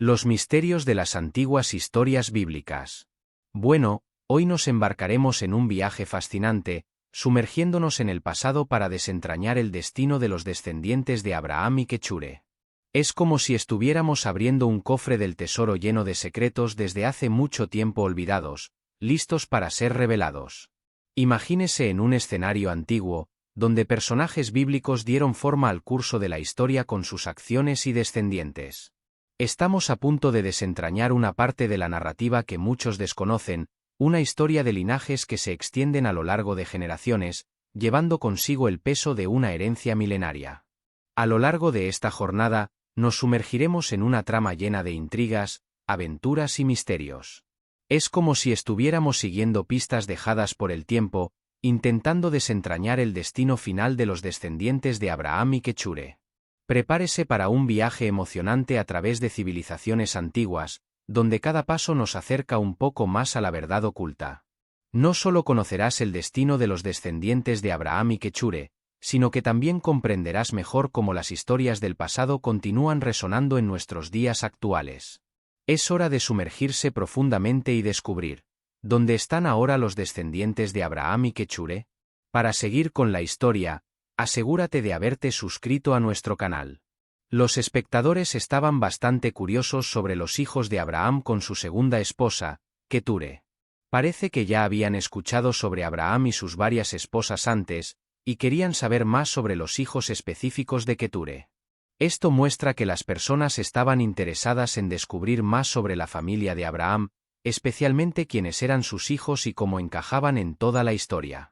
Los misterios de las antiguas historias bíblicas. Bueno, hoy nos embarcaremos en un viaje fascinante, sumergiéndonos en el pasado para desentrañar el destino de los descendientes de Abraham y Kechure. Es como si estuviéramos abriendo un cofre del tesoro lleno de secretos desde hace mucho tiempo olvidados, listos para ser revelados. Imagínese en un escenario antiguo, donde personajes bíblicos dieron forma al curso de la historia con sus acciones y descendientes. Estamos a punto de desentrañar una parte de la narrativa que muchos desconocen, una historia de linajes que se extienden a lo largo de generaciones, llevando consigo el peso de una herencia milenaria. A lo largo de esta jornada, nos sumergiremos en una trama llena de intrigas, aventuras y misterios. Es como si estuviéramos siguiendo pistas dejadas por el tiempo, intentando desentrañar el destino final de los descendientes de Abraham y Kechure. Prepárese para un viaje emocionante a través de civilizaciones antiguas, donde cada paso nos acerca un poco más a la verdad oculta. No solo conocerás el destino de los descendientes de Abraham y Kechure, sino que también comprenderás mejor cómo las historias del pasado continúan resonando en nuestros días actuales. Es hora de sumergirse profundamente y descubrir, ¿dónde están ahora los descendientes de Abraham y Kechure? Para seguir con la historia, asegúrate de haberte suscrito a nuestro canal. Los espectadores estaban bastante curiosos sobre los hijos de Abraham con su segunda esposa, Kechure. Parece que ya habían escuchado sobre Abraham y sus varias esposas antes, y querían saber más sobre los hijos específicos de Kechure. Esto muestra que las personas estaban interesadas en descubrir más sobre la familia de Abraham, especialmente quiénes eran sus hijos y cómo encajaban en toda la historia.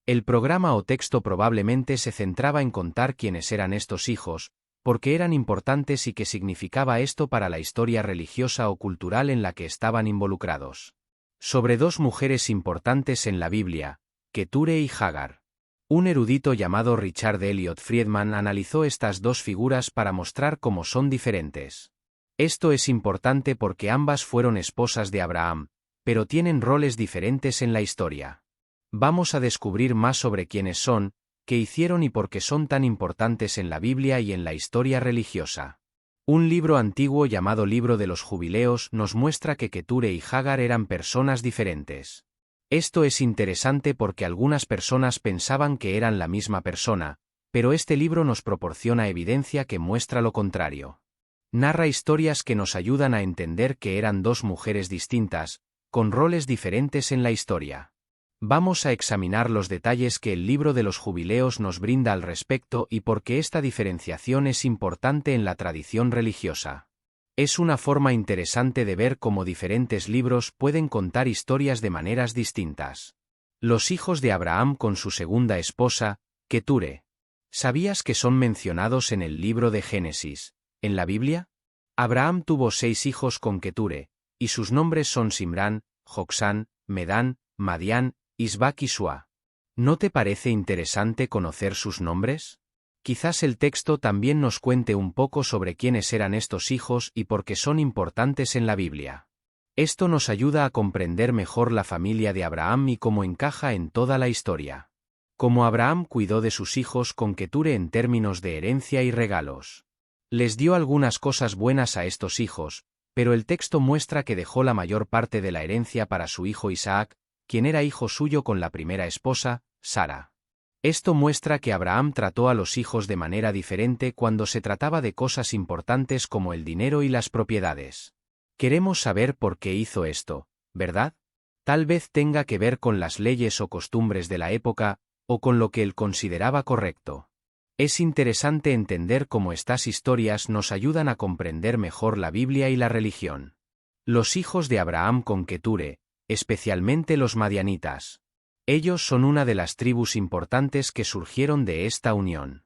El programa o texto probablemente se centraba en contar quiénes eran estos hijos, porque eran importantes y qué significaba esto para la historia religiosa o cultural en la que estaban involucrados. Sobre dos mujeres importantes en la Biblia, Kechure y Hagar. Un erudito llamado Richard Elliot Friedman analizó estas dos figuras para mostrar cómo son diferentes. Esto es importante porque ambas fueron esposas de Abraham, pero tienen roles diferentes en la historia. Vamos a descubrir más sobre quiénes son, qué hicieron y por qué son tan importantes en la Biblia y en la historia religiosa. Un libro antiguo llamado Libro de los Jubileos nos muestra que Kechure y Hagar eran personas diferentes. Esto es interesante porque algunas personas pensaban que eran la misma persona, pero este libro nos proporciona evidencia que muestra lo contrario. Narra historias que nos ayudan a entender que eran dos mujeres distintas, con roles diferentes en la historia. Vamos a examinar los detalles que el libro de los Jubileos nos brinda al respecto y por qué esta diferenciación es importante en la tradición religiosa. Es una forma interesante de ver cómo diferentes libros pueden contar historias de maneras distintas. Los hijos de Abraham con su segunda esposa, Kechure. ¿Sabías que son mencionados en el libro de Génesis, en la Biblia? Abraham tuvo 6 hijos con Kechure, y sus nombres son Simrán, Joksán, Medán, Madián, Isbac y Sua. ¿No te parece interesante conocer sus nombres? Quizás el texto también nos cuente un poco sobre quiénes eran estos hijos y por qué son importantes en la Biblia. Esto nos ayuda a comprender mejor la familia de Abraham y cómo encaja en toda la historia. Cómo Abraham cuidó de sus hijos con Kechure en términos de herencia y regalos. Les dio algunas cosas buenas a estos hijos, pero el texto muestra que dejó la mayor parte de la herencia para su hijo Isaac, quien era hijo suyo con la primera esposa, Sara. Esto muestra que Abraham trató a los hijos de manera diferente cuando se trataba de cosas importantes como el dinero y las propiedades. Queremos saber por qué hizo esto, ¿verdad? Tal vez tenga que ver con las leyes o costumbres de la época, o con lo que él consideraba correcto. Es interesante entender cómo estas historias nos ayudan a comprender mejor la Biblia y la religión. Los hijos de Abraham con Kechure, especialmente los madianitas. Ellos son una de las tribus importantes que surgieron de esta unión.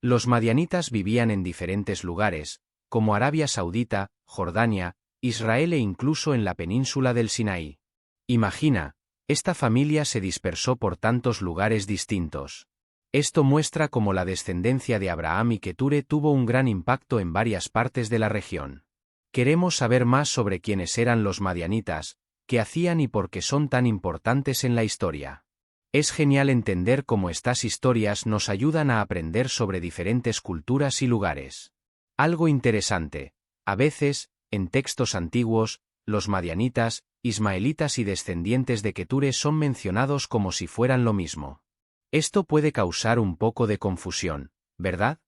Los madianitas vivían en diferentes lugares, como Arabia Saudita, Jordania, Israel e incluso en la península del Sinaí. Imagina, esta familia se dispersó por tantos lugares distintos. Esto muestra cómo la descendencia de Abraham y Kechure tuvo un gran impacto en varias partes de la región. Queremos saber más sobre quiénes eran los madianitas, qué hacían y por qué son tan importantes en la historia. Es genial entender cómo estas historias nos ayudan a aprender sobre diferentes culturas y lugares. Algo interesante, a veces, En textos antiguos, los madianitas, ismaelitas y descendientes de Keture son mencionados como si fueran lo mismo. Esto puede causar un poco de confusión, ¿verdad?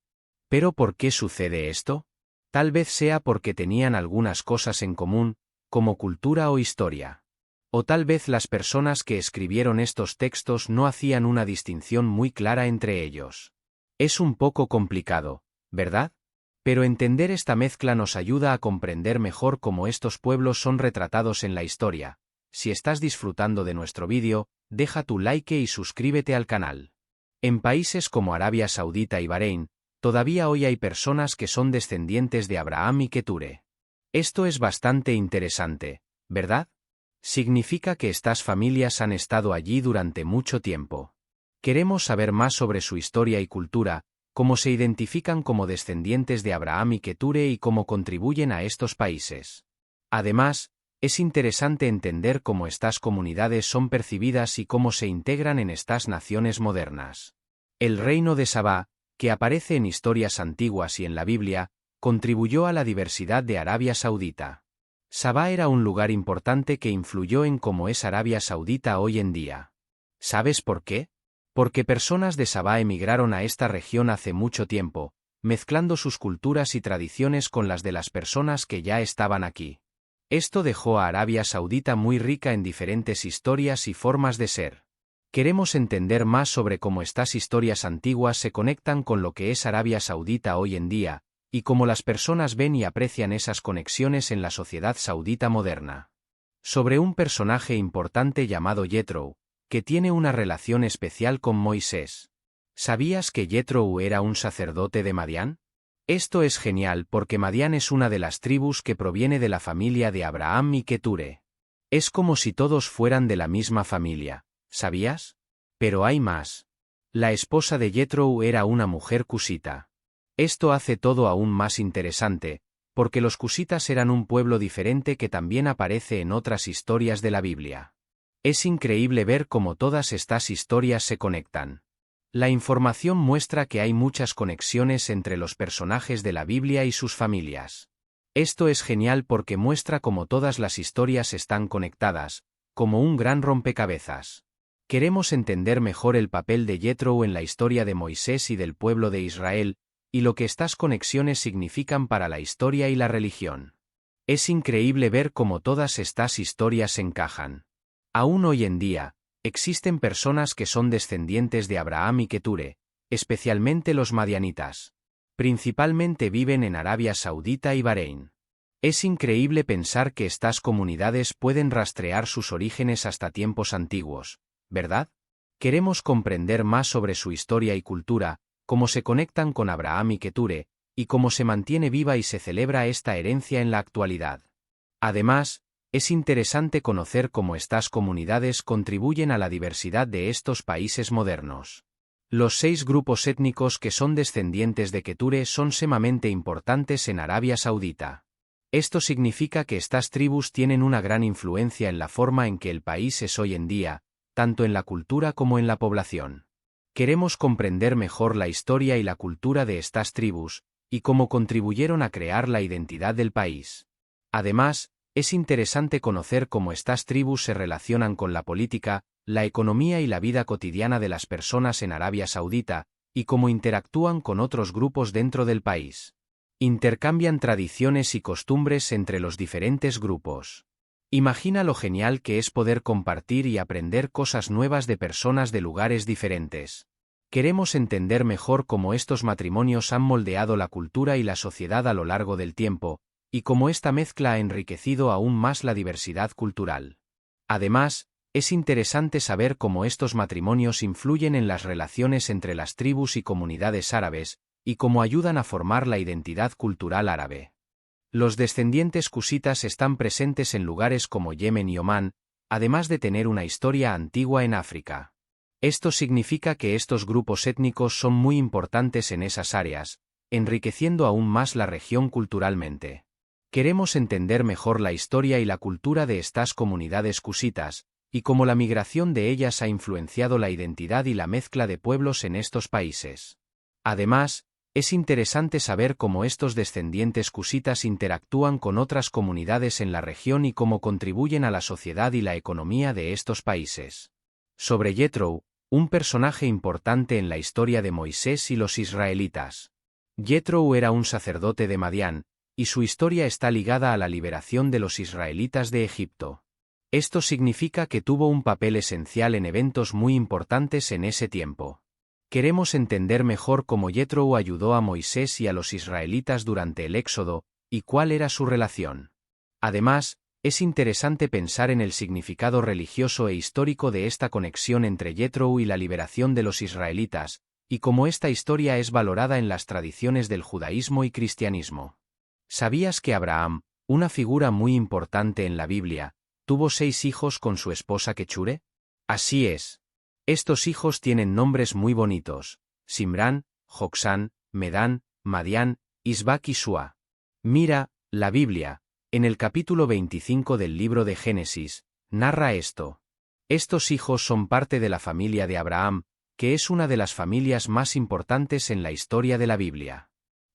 ¿Pero por qué sucede esto? Tal vez sea porque tenían algunas cosas en común, como cultura o historia. O tal vez las personas que escribieron estos textos no hacían una distinción muy clara entre ellos. Es un poco complicado, ¿verdad? Pero entender esta mezcla nos ayuda a comprender mejor cómo estos pueblos son retratados en la historia. Si estás disfrutando de nuestro vídeo, deja tu like y suscríbete al canal. En países como Arabia Saudita y Bahrein, todavía hoy hay personas que son descendientes de Abraham y Keture. Esto es bastante interesante, ¿verdad? Significa que estas familias han estado allí durante mucho tiempo. Queremos saber más sobre su historia y cultura, cómo se identifican como descendientes de Abraham y Keture y cómo contribuyen a estos países. Además, es interesante entender cómo estas comunidades son percibidas y cómo se integran en estas naciones modernas. El reino de Sabá, que aparece en historias antiguas y en la Biblia, contribuyó a la diversidad de Arabia Saudita. Sabá era un lugar importante que influyó en cómo es Arabia Saudita hoy en día. ¿Sabes por qué? Porque personas de Sabá emigraron a esta región hace mucho tiempo, mezclando sus culturas y tradiciones con las de las personas que ya estaban aquí. Esto dejó a Arabia Saudita muy rica en diferentes historias y formas de ser. Queremos entender más sobre cómo estas historias antiguas se conectan con lo que es Arabia Saudita hoy en día, y cómo las personas ven y aprecian esas conexiones en la sociedad saudita moderna. Sobre un personaje importante llamado Jethro, que tiene una relación especial con Moisés. ¿Sabías que Jethro era un sacerdote de Madián? Esto es genial porque Madián es una de las tribus que proviene de la familia de Abraham y Keture. Es como si todos fueran de la misma familia, ¿sabías? Pero hay más. La esposa de Jethro era una mujer cusita. Esto hace todo aún más interesante, porque los cusitas eran un pueblo diferente que también aparece en otras historias de la Biblia. Es increíble ver cómo todas estas historias se conectan. La información muestra que hay muchas conexiones entre los personajes de la Biblia y sus familias. Esto es genial porque muestra cómo todas las historias están conectadas, como un gran rompecabezas. Queremos entender mejor el papel de Jethro en la historia de Moisés y del pueblo de Israel, y lo que estas conexiones significan para la historia y la religión. Es increíble ver cómo todas estas historias encajan. Aún hoy en día, existen personas que son descendientes de Abraham y Keture, especialmente los madianitas. Principalmente viven en Arabia Saudita y Bahrein. Es increíble pensar que estas comunidades pueden rastrear sus orígenes hasta tiempos antiguos, ¿verdad? Queremos comprender más sobre su historia y cultura, cómo se conectan con Abraham y Keture, y cómo se mantiene viva y se celebra esta herencia en la actualidad. Además, es interesante conocer cómo estas comunidades contribuyen a la diversidad de estos países modernos. Los 6 grupos étnicos que son descendientes de Keture son sumamente importantes en Arabia Saudita. Esto significa que estas tribus tienen una gran influencia en la forma en que el país es hoy en día, tanto en la cultura como en la población. Queremos comprender mejor la historia y la cultura de estas tribus, y cómo contribuyeron a crear la identidad del país. Además, es interesante conocer cómo estas tribus se relacionan con la política, la economía y la vida cotidiana de las personas en Arabia Saudita, y cómo interactúan con otros grupos dentro del país. Intercambian tradiciones y costumbres entre los diferentes grupos. Imagina lo genial que es poder compartir y aprender cosas nuevas de personas de lugares diferentes. Queremos entender mejor cómo estos matrimonios han moldeado la cultura y la sociedad a lo largo del tiempo, y cómo esta mezcla ha enriquecido aún más la diversidad cultural. Además, es interesante saber cómo estos matrimonios influyen en las relaciones entre las tribus y comunidades árabes, y cómo ayudan a formar la identidad cultural árabe. Los descendientes cusitas están presentes en lugares como Yemen y Omán, además de tener una historia antigua en África. Esto significa que estos grupos étnicos son muy importantes en esas áreas, enriqueciendo aún más la región culturalmente. Queremos entender mejor la historia y la cultura de estas comunidades cusitas, y cómo la migración de ellas ha influenciado la identidad y la mezcla de pueblos en estos países. Además, Es interesante saber cómo estos descendientes cusitas interactúan con otras comunidades en la región y cómo contribuyen a la sociedad y la economía de estos países. Sobre Jethro, un personaje importante en la historia de Moisés y los israelitas. Jethro era un sacerdote de Madián, y su historia está ligada a la liberación de los israelitas de Egipto. Esto significa que tuvo un papel esencial en eventos muy importantes en ese tiempo. Queremos entender mejor cómo Jethro ayudó a Moisés y a los israelitas durante el Éxodo, y cuál era su relación. Además, es interesante pensar en el significado religioso e histórico de esta conexión entre Jethro y la liberación de los israelitas, y cómo esta historia es valorada en las tradiciones del judaísmo y cristianismo. ¿Sabías que Abraham, una figura muy importante en la Biblia, tuvo 6 hijos con su esposa Kechure? Así es. Estos hijos tienen nombres muy bonitos: Simrán, Joksán, Medán, Madián, Isbac y Sua. Mira, la Biblia, en el capítulo 25 del libro de Génesis, narra esto. Estos hijos son parte de la familia de Abraham, que es una de las familias más importantes en la historia de la Biblia.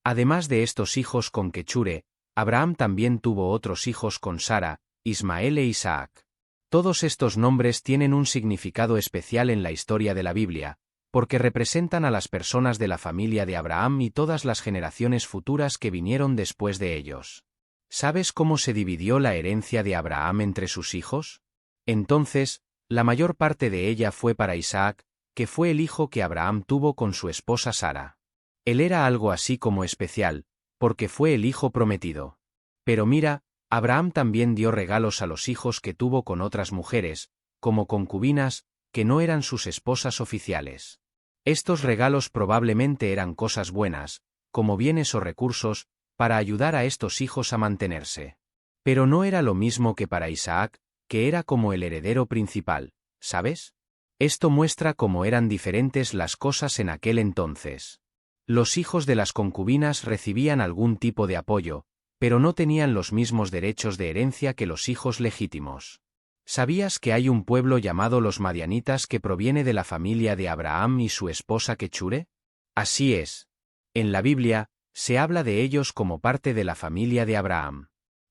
Además de estos hijos con Kechure, Abraham también tuvo otros hijos con Sara, Ismael e Isaac. Todos estos nombres tienen un significado especial en la historia de la Biblia, porque representan a las personas de la familia de Abraham y todas las generaciones futuras que vinieron después de ellos. ¿Sabes cómo se dividió la herencia de Abraham entre sus hijos? Entonces, la mayor parte de ella fue para Isaac, que fue el hijo que Abraham tuvo con su esposa Sara. Él era algo así como especial, porque fue el hijo prometido. Pero mira, Abraham también dio regalos a los hijos que tuvo con otras mujeres, como concubinas, que no eran sus esposas oficiales. Estos regalos probablemente eran cosas buenas, como bienes o recursos, para ayudar a estos hijos a mantenerse. Pero no era lo mismo que para Isaac, que era como el heredero principal, ¿sabes? Esto muestra cómo eran diferentes las cosas en aquel entonces. Los hijos de las concubinas recibían algún tipo de apoyo, pero no tenían los mismos derechos de herencia que los hijos legítimos. ¿Sabías que hay un pueblo llamado los Madianitas que proviene de la familia de Abraham y su esposa Kechure? Así es. En la Biblia, se habla de ellos como parte de la familia de Abraham.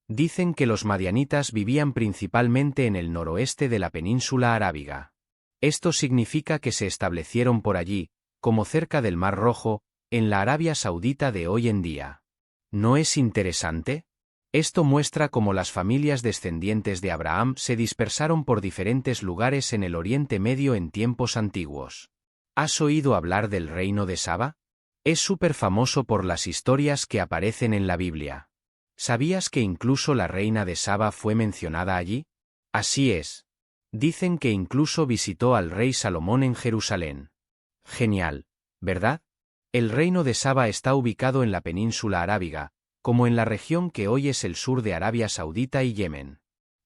Dicen que los Madianitas vivían principalmente en el noroeste de la península arábiga. Esto significa que se establecieron por allí, como cerca del Mar Rojo, en la Arabia Saudita de hoy en día. ¿No es interesante? Esto muestra cómo las familias descendientes de Abraham se dispersaron por diferentes lugares en el Oriente Medio en tiempos antiguos. ¿Has oído hablar del reino de Saba? Es súper famoso por las historias que aparecen en la Biblia. ¿Sabías que incluso la reina de Saba fue mencionada allí? Así es. Dicen que incluso visitó al rey Salomón en Jerusalén. Genial, ¿verdad? El reino de Saba está ubicado en la península arábiga, como en la región que hoy es el sur de Arabia Saudita y Yemen.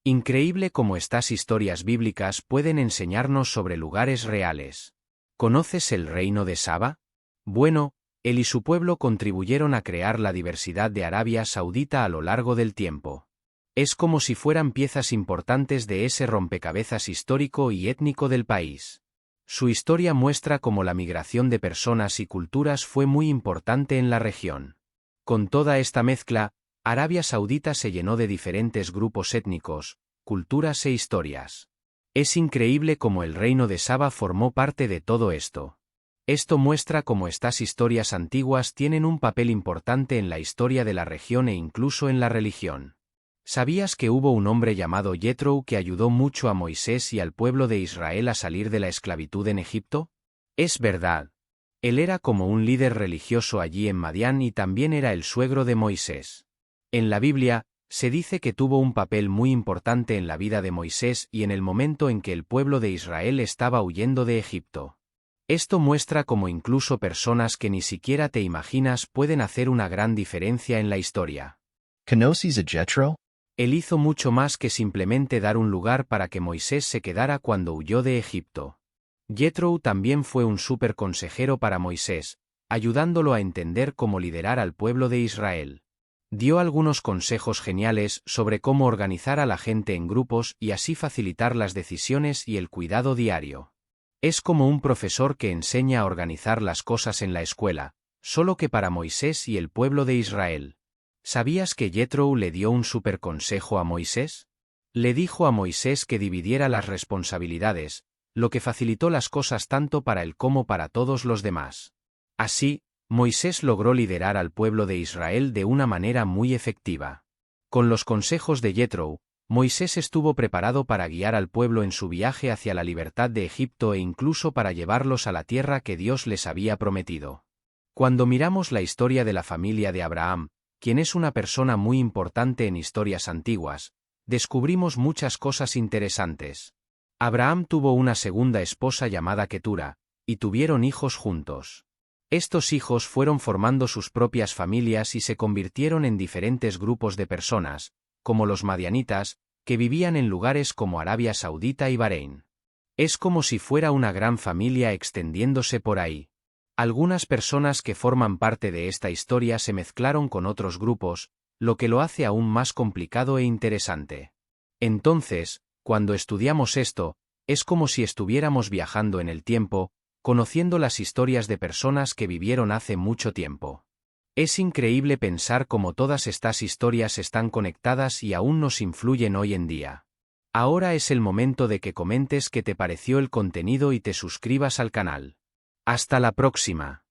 Increíble cómo estas historias bíblicas pueden enseñarnos sobre lugares reales. ¿Conoces el reino de Saba? Bueno, él y su pueblo contribuyeron a crear la diversidad de Arabia Saudita a lo largo del tiempo. Es como si fueran piezas importantes de ese rompecabezas histórico y étnico del país. Su historia muestra cómo la migración de personas y culturas fue muy importante en la región. Con toda esta mezcla, Arabia Saudita se llenó de diferentes grupos étnicos, culturas e historias. Es increíble cómo el reino de Saba formó parte de todo esto. Esto muestra cómo estas historias antiguas tienen un papel importante en la historia de la región e incluso en la religión. ¿Sabías que hubo un hombre llamado Jethro que ayudó mucho a Moisés y al pueblo de Israel a salir de la esclavitud en Egipto? Es verdad. Él era como un líder religioso allí en Madián y también era el suegro de Moisés. En la Biblia, se dice que tuvo un papel muy importante en la vida de Moisés y en el momento en que el pueblo de Israel estaba huyendo de Egipto. Esto muestra cómo incluso personas que ni siquiera te imaginas pueden hacer una gran diferencia en la historia. ¿Conoces a Jethro? Él hizo mucho más que simplemente dar un lugar para que Moisés se quedara cuando huyó de Egipto. Jethro también fue un súper consejero para Moisés, ayudándolo a entender cómo liderar al pueblo de Israel. Dio algunos consejos geniales sobre cómo organizar a la gente en grupos y así facilitar las decisiones y el cuidado diario. Es como un profesor que enseña a organizar las cosas en la escuela, solo que para Moisés y el pueblo de Israel. ¿Sabías que Jethro le dio un superconsejo a Moisés? Le dijo a Moisés que dividiera las responsabilidades, lo que facilitó las cosas tanto para él como para todos los demás. Así, Moisés logró liderar al pueblo de Israel de una manera muy efectiva. Con los consejos de Jethro, Moisés estuvo preparado para guiar al pueblo en su viaje hacia la libertad de Egipto e incluso para llevarlos a la tierra que Dios les había prometido. Cuando miramos la historia de la familia de Abraham, quien es una persona muy importante en historias antiguas, descubrimos muchas cosas interesantes. Abraham tuvo una segunda esposa llamada Ketura, y tuvieron hijos juntos. Estos hijos fueron formando sus propias familias y se convirtieron en diferentes grupos de personas, como los madianitas, que vivían en lugares como Arabia Saudita y Bahrein. Es como si fuera una gran familia extendiéndose por ahí. Algunas personas que forman parte de esta historia se mezclaron con otros grupos, lo que lo hace aún más complicado e interesante. Entonces, cuando estudiamos esto, es como si estuviéramos viajando en el tiempo, conociendo las historias de personas que vivieron hace mucho tiempo. Es increíble pensar cómo todas estas historias están conectadas y aún nos influyen hoy en día. Ahora es el momento de que comentes qué te pareció el contenido y te suscribas al canal. Hasta la próxima.